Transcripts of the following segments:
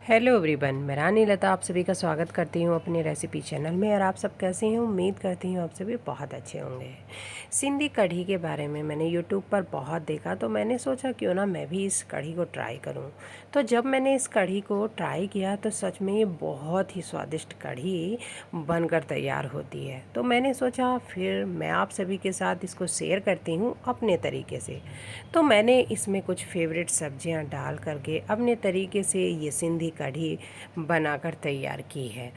Hello everyone, मैं रानी लता आप सभी का स्वागत करती हूँ अपने रेसिपी चैनल में। और आप सब कैसे हैं? उम्मीद करती हूँ आप सभी बहुत अच्छे होंगे। सिंधी कढ़ी के बारे में मैंने यूट्यूब पर बहुत देखा, तो मैंने सोचा क्यों ना मैं भी इस कढ़ी को ट्राई करूँ। तो जब मैंने इस कढ़ी को ट्राई किया तो सच में ये बहुत ही स्वादिष्ट कढ़ी बनकर तैयार होती है। तो मैंने सोचा फिर मैं आप सभी के साथ इसको शेयर करती हूँ अपने तरीके से। तो मैंने इसमें कुछ फेवरेट सब्जियां डाल करके अपने तरीके से ये सिंधी कढ़ी बनाकर तैयार की है।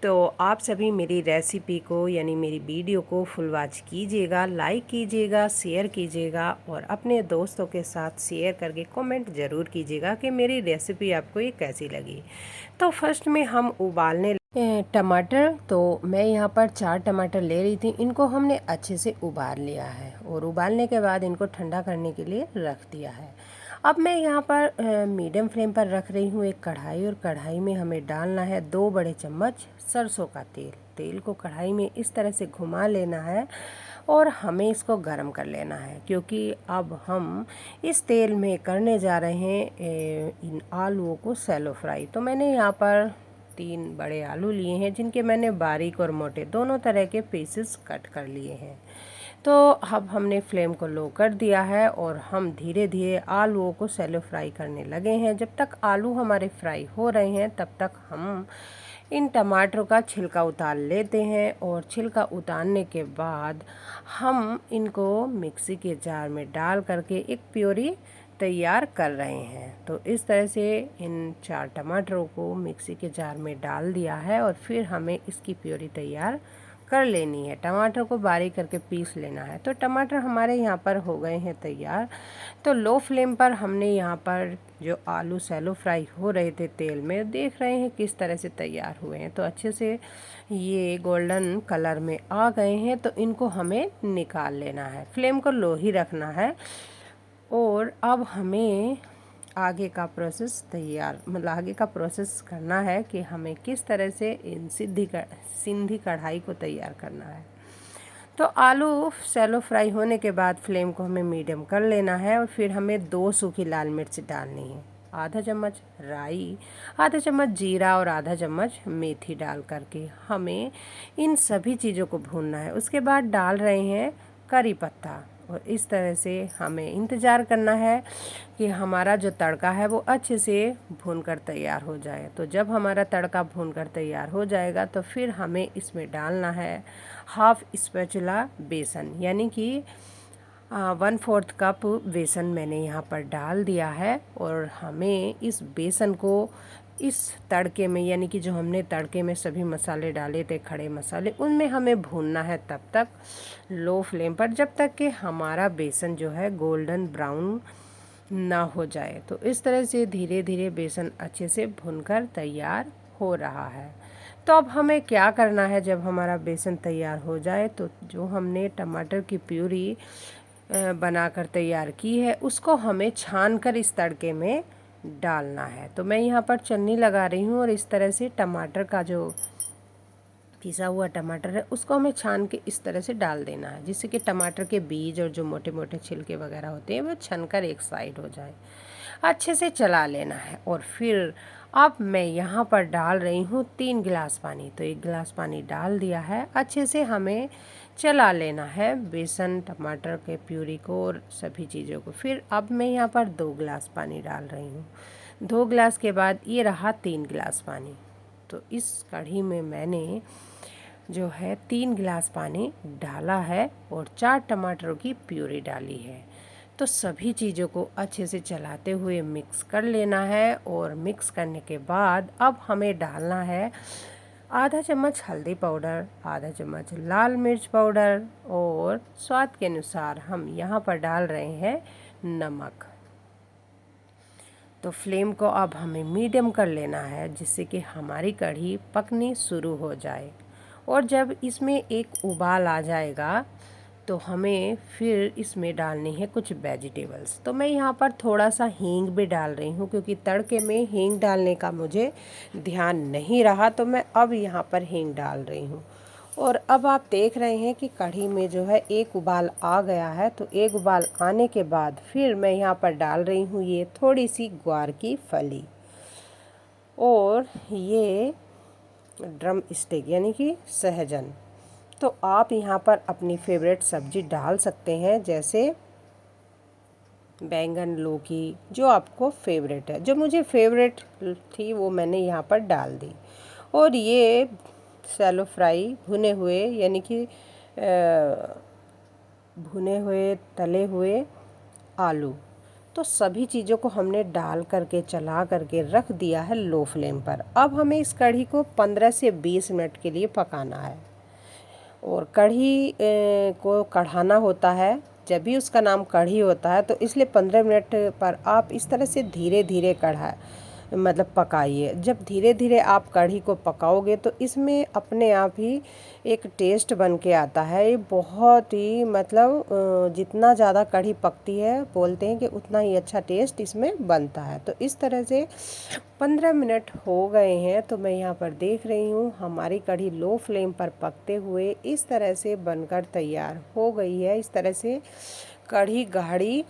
तो आप सभी मेरी रेसिपी को यानी मेरी वीडियो को फुल वॉच कीजिएगा, लाइक कीजिएगा, शेयर कीजिएगा और अपने दोस्तों के साथ शेयर करके कमेंट ज़रूर कीजिएगा कि मेरी रेसिपी आपको ये कैसी लगी। तो फर्स्ट में हम उबालने टमाटर, तो मैं यहाँ पर 4 टमाटर ले रही थी। इनको हमने अच्छे से उबाल लिया है और उबालने के बाद इनको ठंडा करने के लिए रख दिया है। अब मैं यहाँ पर मीडियम फ्लेम पर रख रही हूँ एक कढ़ाई, और कढ़ाई में हमें डालना है 2 बड़े चम्मच सरसों का तेल। तेल को कढ़ाई में इस तरह से घुमा लेना है और हमें इसको गर्म कर लेना है, क्योंकि अब हम इस तेल में करने जा रहे हैं इन आलूओं को सैलो फ्राई। तो मैंने यहाँ पर 3 बड़े आलू लिए हैं, जिनके मैंने बारीक और मोटे दोनों तरह के पीसेस कट कर लिए हैं। तो अब हमने फ्लेम को लो कर दिया है और हम धीरे धीरे आलूओं को सैलो फ्राई करने लगे हैं। जब तक आलू हमारे फ्राई हो रहे हैं तब तक हम इन टमाटरों का छिलका उतार लेते हैं, और छिलका उतारने के बाद हम इनको मिक्सी के जार में डाल करके एक प्योरी तैयार कर रहे हैं। तो इस तरह से इन 4 टमाटरों को मिक्सी के जार में डाल दिया है और फिर हमें इसकी प्योरी तैयार कर लेनी है। टमाटर को बारीक करके पीस लेना है। तो टमाटर हमारे यहाँ पर हो गए हैं तैयार। तो लो फ्लेम पर हमने यहाँ पर जो आलू सैलो फ्राई हो रहे थे तेल में, देख रहे हैं किस तरह से तैयार हुए हैं। तो अच्छे से ये गोल्डन कलर में आ गए हैं, तो इनको हमें निकाल लेना है। फ्लेम को लो ही रखना है। और अब हमें आगे का प्रोसेस आगे का प्रोसेस करना है कि हमें किस तरह से इन सिंधी कढ़ाई को तैयार करना है। तो आलू सैलो फ्राई होने के बाद फ्लेम को हमें मीडियम कर लेना है, और फिर हमें 2 सूखी लाल मिर्च डालनी है, आधा चम्मच राई, आधा चम्मच जीरा और आधा चम्मच मेथी डाल करके हमें इन सभी चीज़ों को भूनना है। उसके बाद डाल रहे हैं करी पत्ता, और इस तरह से हमें इंतज़ार करना है कि हमारा जो तड़का है वो अच्छे से भूनकर तैयार हो जाए। तो जब हमारा तड़का भूनकर तैयार हो जाएगा तो फिर हमें इसमें डालना है हाफ स्पैचुला बेसन, यानी कि 1/4 कप बेसन मैंने यहाँ पर डाल दिया है। और हमें इस बेसन को इस तड़के में, यानी कि जो हमने तड़के में सभी मसाले डाले थे खड़े मसाले, उनमें हमें भूनना है तब तक लो फ्लेम पर, जब तक कि हमारा बेसन जो है गोल्डन ब्राउन ना हो जाए। तो इस तरह से धीरे धीरे बेसन अच्छे से भुनकर तैयार हो रहा है। तो अब हमें क्या करना है, जब हमारा बेसन तैयार हो जाए तो जो हमने टमाटर की प्यूरी बनाकर तैयार की है उसको हमें छानकर इस तड़के में डालना है। तो मैं यहाँ पर चन्नी लगा रही हूँ, और इस तरह से टमाटर का जो पिसा हुआ टमाटर है उसको हमें छान के इस तरह से डाल देना है, जिससे कि टमाटर के बीज और जो मोटे मोटे छिलके वगैरह होते हैं वो छनकर एक साइड हो जाए। अच्छे से चला लेना है। और फिर अब मैं यहाँ पर डाल रही हूँ 3 गिलास पानी। तो 1 गिलास पानी डाल दिया है। अच्छे से हमें चला लेना है बेसन टमाटर के प्यूरी को और सभी चीज़ों को। फिर अब मैं यहाँ पर 2 गिलास पानी डाल रही हूँ। 2 गिलास के बाद ये रहा 3 गिलास पानी। तो इस कढ़ी में मैंने जो है 3 गिलास पानी डाला है और 4 टमाटरों की प्यूरी डाली है। तो सभी चीज़ों को अच्छे से चलाते हुए मिक्स कर लेना है। और मिक्स करने के बाद अब हमें डालना है आधा चम्मच हल्दी पाउडर, आधा चम्मच लाल मिर्च पाउडर, और स्वाद के अनुसार हम यहाँ पर डाल रहे हैं नमक। तो फ्लेम को अब हमें मीडियम कर लेना है, जिससे कि हमारी कढ़ी पकनी शुरू हो जाए। और जब इसमें एक उबाल आ जाएगा तो हमें फिर इसमें डालनी है कुछ वेजिटेबल्स। तो मैं यहाँ पर थोड़ा सा हींग भी डाल रही हूँ, क्योंकि तड़के में हींग डालने का मुझे ध्यान नहीं रहा, तो मैं अब यहाँ पर हींग डाल रही हूँ। और अब आप देख रहे हैं कि कढ़ी में जो है एक उबाल आ गया है। तो एक उबाल आने के बाद फिर मैं यहाँ पर डाल रही हूँ ये थोड़ी सी ग्वार की फली। और ये ड्रम स्टिक यानी कि सहजन। तो आप यहाँ पर अपनी फेवरेट सब्जी डाल सकते हैं, जैसे बैंगन, लौकी, जो आपको फेवरेट है। जो मुझे फेवरेट थी वो मैंने यहाँ पर डाल दी। और ये शैलो फ्राई भुने हुए यानी कि भुने हुए तले हुए आलू, तो सभी चीज़ों को हमने डाल करके चला करके रख दिया है लो फ्लेम पर। अब हमें इस कढ़ी को 15 से 20 मिनट के लिए पकाना है। और कढ़ी को कढ़ाना होता है, जब भी उसका नाम कढ़ी होता है, तो इसलिए 15 मिनट पर आप इस तरह से धीरे धीरे मतलब पकाइए। जब धीरे धीरे आप कढ़ी को पकाओगे तो इसमें अपने आप ही एक टेस्ट बन के आता है। ये बहुत ही मतलब जितना ज़्यादा कढ़ी पकती है, बोलते हैं कि उतना ही अच्छा टेस्ट इसमें बनता है। तो इस तरह से 15 मिनट हो गए हैं, तो मैं यहाँ पर देख रही हूँ हमारी कढ़ी लो फ्लेम पर पकते हुए इस तरह से बनकर तैयार हो गई है। इस तरह से कढ़ी गाढ़ी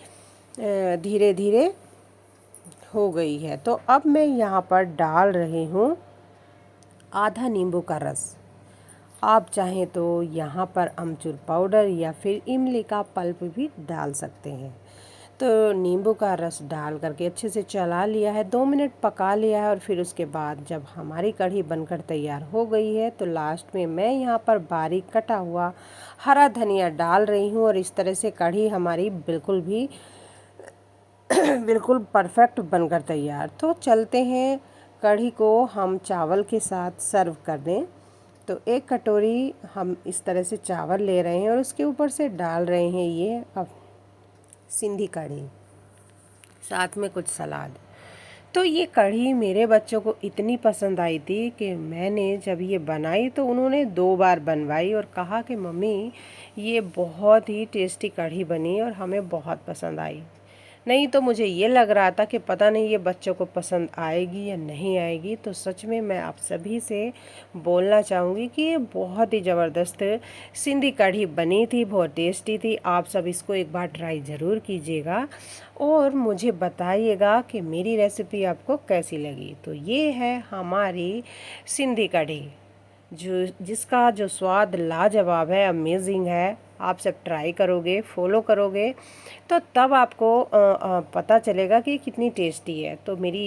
धीरे धीरे हो गई है। तो अब मैं यहाँ पर डाल रही हूँ आधा नींबू का रस। आप चाहें तो यहाँ पर अमचूर पाउडर या फिर इमली का पल्प भी डाल सकते हैं। तो नींबू का रस डाल करके अच्छे से चला लिया है, 2 मिनट पका लिया है। और फिर उसके बाद जब हमारी कढ़ी बनकर तैयार हो गई है, तो लास्ट में मैं यहाँ पर बारीक कटा हुआ हरा धनिया डाल रही हूँ। और इस तरह से कढ़ी हमारी बिल्कुल भी बिल्कुल परफेक्ट बनकर तैयार। तो चलते हैं कढ़ी को हम चावल के साथ सर्व कर दें। तो एक कटोरी हम इस तरह से चावल ले रहे हैं और उसके ऊपर से डाल रहे हैं ये अब सिंधी कढ़ी, साथ में कुछ सलाद। तो ये कढ़ी मेरे बच्चों को इतनी पसंद आई थी कि मैंने जब ये बनाई तो उन्होंने 2 बार बनवाई और कहा कि मम्मी ये बहुत ही टेस्टी कढ़ी बनी और हमें बहुत पसंद आई। नहीं तो मुझे ये लग रहा था कि पता नहीं ये बच्चों को पसंद आएगी या नहीं आएगी। तो सच में मैं आप सभी से बोलना चाहूँगी कि ये बहुत ही ज़बरदस्त सिंधी कढ़ी बनी थी, बहुत टेस्टी थी। आप सब इसको एक बार ट्राई ज़रूर कीजिएगा और मुझे बताइएगा कि मेरी रेसिपी आपको कैसी लगी। तो ये है हमारी सिंधी कढ़ी, जिसका जो स्वाद लाजवाब है, अमेजिंग है। आप सब ट्राई करोगे, फॉलो करोगे, तो तब आपको पता चलेगा कि कितनी टेस्टी है। तो मेरी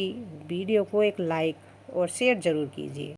वीडियो को एक लाइक और शेयर ज़रूर कीजिए।